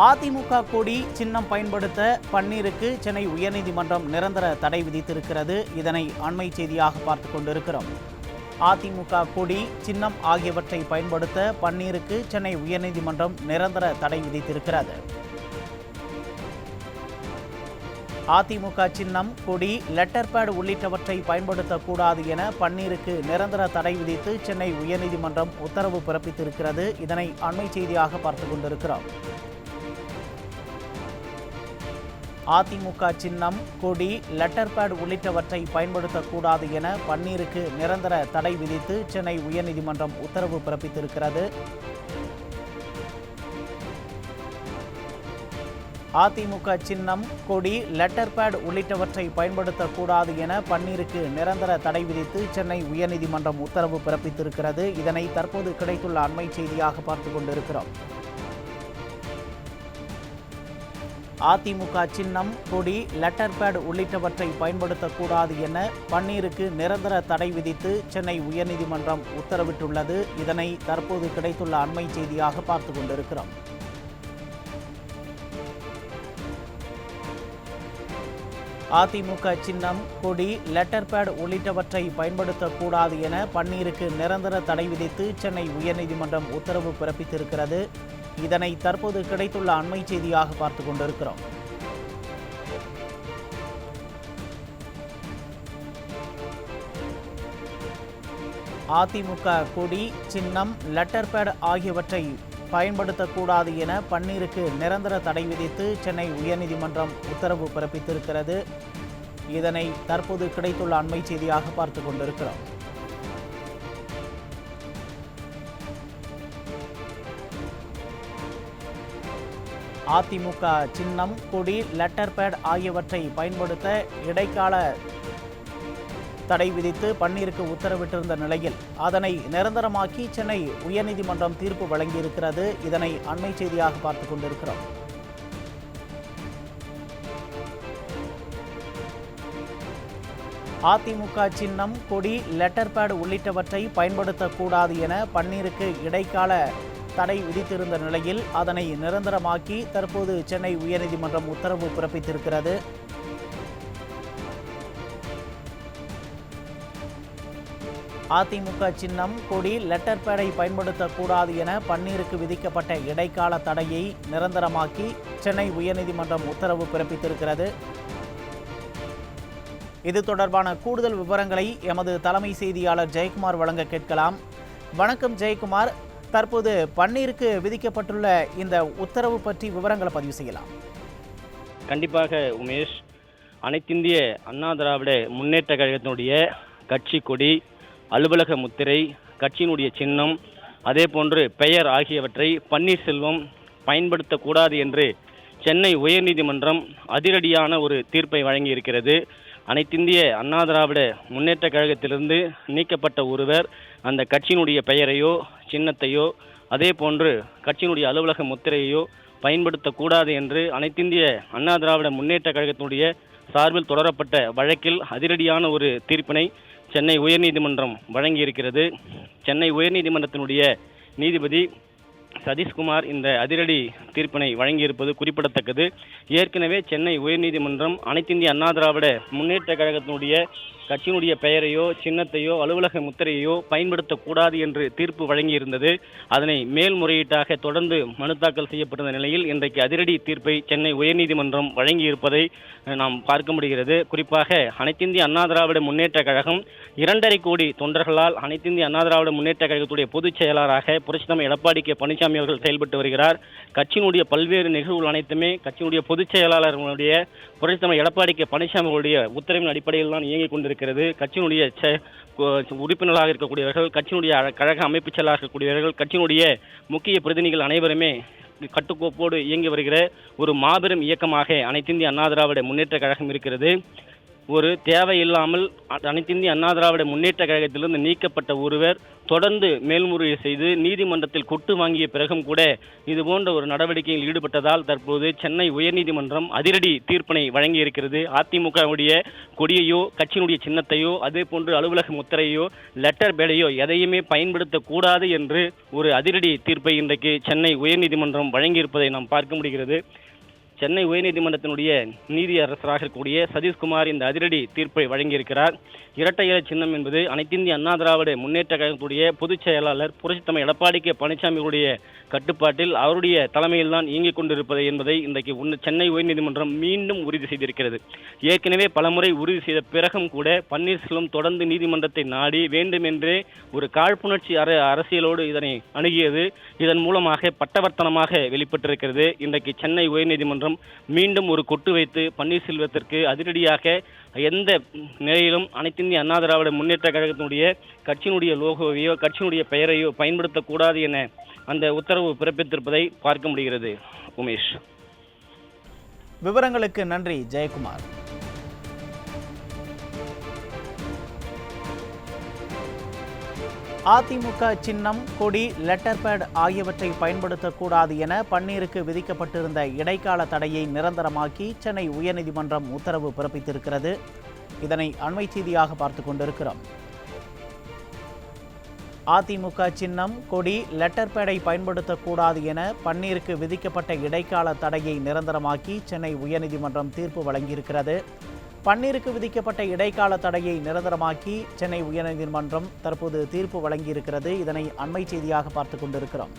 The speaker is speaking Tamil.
அதிமுக கொடி சின்னம் பயன்படுத்த பன்னீருக்கு சென்னை உயர்நீதிமன்றம் நிரந்தர தடை விதித்திருக்கிறது. இதனை அண்மை செய்தியாக பார்த்து கொண்டிருக்கிறோம். அதிமுக கொடி சின்னம் ஆகியவற்றை பயன்படுத்த பன்னீருக்கு சென்னை உயர்நீதிமன்றம் நிரந்தர தடை விதித்திருக்கிறது. அதிமுக சின்னம், கொடி, லெட்டர் பேட் உள்ளிட்டவற்றை பயன்படுத்தக்கூடாது என பன்னீருக்கு நிரந்தர தடை விதித்து சென்னை உயர்நீதிமன்றம் உத்தரவு பிறப்பித்திருக்கிறது. இதனை அண்மை செய்தியாக பார்த்து கொண்டிருக்கிறோம். அதிமுக சின்னம், கொடி, லெட்டர் பேட் உள்ளிட்டவற்றை பயன்படுத்தக்கூடாது என பன்னீருக்கு நிரந்தர தடை விதித்து சென்னை உயர்நீதிமன்றம் உத்தரவு பிறப்பித்திருக்கிறது. அதிமுக சின்னம், கொடி, லெட்டர் பேட் உள்ளிட்டவற்றை பயன்படுத்தக்கூடாது என பன்னீருக்கு நிரந்தர தடை விதித்து சென்னை உயர்நீதிமன்றம் உத்தரவு பிறப்பித்திருக்கிறது. இதனை தற்போது கிடைத்துள்ள அண்மை செய்தியாக பார்த்து கொண்டிருக்கிறோம். அதிமுக சின்னம், கொடி, லெட்டர் பேட் உள்ளிட்டவற்றை பயன்படுத்தக்கூடாது என பன்னீருக்கு நிரந்தர தடை விதித்து சென்னை உயர்நீதிமன்றம் உத்தரவிட்டுள்ளது. இதனை தற்போது கிடைத்துள்ள அண்மை செய்தியாக பார்த்து கொண்டிருக்கிறோம். அதிமுக சின்னம், கொடி, லெட்டர் பேட் உள்ளிட்டவற்றை பயன்படுத்தக்கூடாது என பன்னீருக்கு நிரந்தர தடை விதித்து சென்னை உயர்நீதிமன்றம் உத்தரவு பிறப்பித்திருக்கிறது. இதனை தற்போது கிடைத்துள்ள அண்மை செய்தியாக பார்த்து கொண்டிருக்கிறோம். அதிமுக கொடி, சின்னம், லெட்டர் பேட் ஆகியவற்றை பயன்படுத்தக்கூடாது என பன்னீருக்கு நிரந்தர தடை விதித்து சென்னை உயர்நீதிமன்றம் உத்தரவு பிறப்பித்திருக்கிறது. இதனை தற்போது கிடைத்துள்ள அண்மை செய்தியாக பார்த்து கொண்டிருக்கிறோம். அதிமுக சின்னம், கொடி, லெட்டர் பேட் ஆகியவற்றை பயன்படுத்த இடைக்கால தடை விதித்து பன்னீருக்கு உத்தரவிட்டிருந்த நிலையில் அதனை நிரந்தரமாக்கி சென்னை உயர்நீதிமன்றம் தீர்ப்பு வழங்கியிருக்கிறது. இதனை அண்மை செய்தியாக பார்த்துக் கொண்டிருக்கிறோம். அதிமுக சின்னம், கொடி, லெட்டர் பேட் உள்ளிட்டவற்றை பயன்படுத்தக்கூடாது என பன்னீருக்கு இடைக்கால தடை விதித்திருந்த நிலையில் அதனை நிரந்தரமாக்கி தற்போது சென்னை உயர்நீதிமன்றம் உத்தரவு பிறப்பித்திருக்கிறது. அதிமுக சின்னம், கொடி, லெட்டர் பேடை பயன்படுத்தக்கூடாது என பன்னீருக்கு விதிக்கப்பட்ட இடைக்கால தடையை நிரந்தரமாக்கி சென்னை உயர்நீதிமன்றம் உத்தரவு பிறப்பித்திருக்கிறது. இது தொடர்பான கூடுதல் விவரங்களை எமது தலைமை செய்தியாளர் ஜெயக்குமார் வழங்க கேட்கலாம். வணக்கம் ஜெயக்குமார், தற்போது பன்னீருக்கு விதிக்கப்பட்டுள்ள இந்த உத்தரவு பற்றி விவரங்களை பதிவு செய்யலாம். கண்டிப்பாக உமேஷ், அனைத்திந்திய அண்ணா திராவிட முன்னேற்ற கழகத்தினுடைய கட்சி கொடி, அலுவலக முத்திரை, கட்சியினுடைய சின்னம், அதே போன்று பெயர் ஆகியவற்றை பன்னீர்செல்வம் பயன்படுத்தக்கூடாது என்று சென்னை உயர்நீதிமன்றம் அதிரடியான ஒரு தீர்ப்பை வழங்கியிருக்கிறது. அனைத்திந்திய அண்ணா திராவிட முன்னேற்ற கழகத்திலிருந்து நீக்கப்பட்ட ஒருவர் அந்த கட்சியினுடைய பெயரையோ சின்னத்தையோ அதே போன்று கட்சியினுடைய அலுவலக முத்திரையோ பயன்படுத்தக்கூடாது என்று அனைத்திந்திய அண்ணா திராவிட முன்னேற்ற கழகத்தினுடைய சார்பில் தொடரப்பட்ட வழக்கில் அதிரடியான ஒரு தீர்ப்பினை சென்னை உயர்நீதிமன்றம் வழங்கியிருக்கிறது. சென்னை உயர்நீதிமன்றத்தினுடைய நீதிபதி சதீஷ்குமார் இந்த அதிரடி தீர்ப்பினை வழங்கியிருப்பது குறிப்பிடத்தக்கது. ஏற்கனவே சென்னை உயர்நீதிமன்றம் அனைத்திந்திய அண்ணா திராவிட முன்னேற்ற கழகத்தினுடைய கட்சியினுடைய பெயரையோ சின்னத்தையோ அலுவலக முத்திரையோ பயன்படுத்தக்கூடாது என்று தீர்ப்பு வழங்கியிருந்தது. அதனை மேல்முறையீட்டாக தொடர்ந்து மனு தாக்கல் செய்யப்பட்ட நிலையில் இன்றைக்கு அதிரடி தீர்ப்பை சென்னை உயர்நீதிமன்றம் வழங்கியிருப்பதை நாம் பார்க்க முடிகிறது. குறிப்பாக அனைத்திந்திய அண்ணா திராவிட முன்னேற்ற கழகம் 2.5 கோடி தொண்டர்களால் அனைத்திந்திய அண்ணா திராவிட முன்னேற்ற கழகத்துடைய பொதுச் செயலாளராக புரட்சித்தலைவர் எடப்பாடி கே பழனிசாமி அவர்கள் செயல்பட்டு வருகிறார். கட்சியினுடைய பல்வேறு நிகழ்வுகள் அனைத்துமே கட்சியினுடைய பொதுச் செயலாளர்களுடைய புரட்சித்தலைவர் எடப்பாடி கே பழனிசாமி அவர்களுடைய உத்தரவின் அடிப்படையில் தான் இயங்கிக் கொண்டிருக்கிறது. கட்சியினுடைய உறுப்பினர்களாக இருக்கக்கூடியவர்கள், கட்சியினுடைய கழக அமைப்பு செயலாளர் இருக்கக்கூடியவர்கள், கட்சியினுடைய முக்கிய பிரதிநிதிகள் அனைவருமே கட்டுக்கோப்போடு இயங்கி வருகிற ஒரு மாபெரும் இயக்கமாக அனைத்திந்திய அண்ணா திராவிட முன்னேற்ற கழகம் இருக்கிறது. ஒரு தேவையில்லாமல் அனைத்திந்திய அண்ணா திராவிட முன்னேற்ற கழகத்திலிருந்து நீக்கப்பட்ட ஒருவர் தொடர்ந்து மேல்முறையீடு செய்து நீதிமன்றத்தில் கொட்டு வாங்கிய பிறகும் கூட இதுபோன்ற ஒரு நடவடிக்கையில் ஈடுபட்டதால் தற்போது சென்னை உயர்நீதிமன்றம் அதிரடி தீர்ப்பினை வழங்கியிருக்கிறது. அதிமுகவுடைய கொடியையோ கட்சியினுடைய சின்னத்தையோ அதே போன்று அலுவலக முத்திரையோ லெட்டர் பேடையோ எதையுமே பயன்படுத்தக்கூடாது என்று ஒரு அதிரடி தீர்ப்பை இன்றைக்கு சென்னை உயர்நீதிமன்றம் வழங்கியிருப்பதை நாம் பார்க்க முடிகிறது. சென்னை உயர்நீதிமன்றத்தினுடைய நீதியரசராக இருக்கக்கூடிய சதீஷ்குமார் இந்த அதிரடி தீர்ப்பை வழங்கியிருக்கிறார். இரட்டை இலை சின்னம் என்பது அனைத்திந்திய அண்ணா திராவிட முன்னேற்ற கழகத்துடைய பொதுச் செயலாளர் புரட்சித்தலைவர் எடப்பாடி கே பழனிசாமியுடைய கட்டுப்பாட்டில் அவருடைய தலைமையில் தான் இயங்கிக் கொண்டிருப்பது என்பதை இன்றைக்கு சென்னை உயர்நீதிமன்றம் மீண்டும் உறுதி செய்திருக்கிறது. ஏற்கனவே பலமுறை உறுதி செய்த பிறகும் கூட பன்னீர்செல்வம் தொடர்ந்து நீதிமன்றத்தை நாடி வேண்டுமென்றே ஒரு காழ்ப்புணர்ச்சி அரசியலோடு இதனை அணுகியது. இதன் மூலமாக பட்டவர்த்தனமாக வெளிப்பட்டிருக்கிறது. இன்றைக்கு சென்னை உயர்நீதிமன்றம் மீண்டும் ஒரு கொட்டு வைத்து பன்னீர்செல்வத்திற்கு அதிரடியாக எந்த நிலையிலும் அனைத்திந்திய அண்ணா திராவிட முன்னேற்ற கழகத்தினுடைய கட்சியினுடைய லோகோவையோ கட்சியினுடைய பெயரையோ பயன்படுத்தக்கூடாது என அந்த உத்தரவு பிறப்பித்திருப்பதை பார்க்க முடிகிறது. உமேஷ், விவரங்களுக்கு நன்றி ஜெயக்குமார். அதிமுக சின்னம், கொடி, லெட்டர் பேட் ஆகியவற்றை பயன்படுத்தக்கூடாது என பன்னீருக்கு விதிக்கப்பட்டிருந்த இடைக்கால தடையை நிரந்தரமாக்கி சென்னை உயர்நீதிமன்றம் உத்தரவு பிறப்பித்திருக்கிறது. இதனை அண்மை செய்தியாக பார்த்து கொண்டிருக்கிறோம். அதிமுக சின்னம், கொடி, லெட்டர் பேடை பயன்படுத்தக்கூடாது என பன்னீருக்கு விதிக்கப்பட்ட இடைக்கால தடையை நிரந்தரமாக்கி சென்னை உயர்நீதிமன்றம் தீர்ப்பு வழங்கியிருக்கிறது. பன்னீருக்கு விதிக்கப்பட்ட இடைக்கால தடையை நிரந்தரமாக்கி சென்னை உயர்நீதிமன்றம் தற்போது தீர்ப்பு வழங்கியிருக்கிறது. இதனை அண்மை செய்தியாக பார்த்து கொண்டிருக்கிறோம்.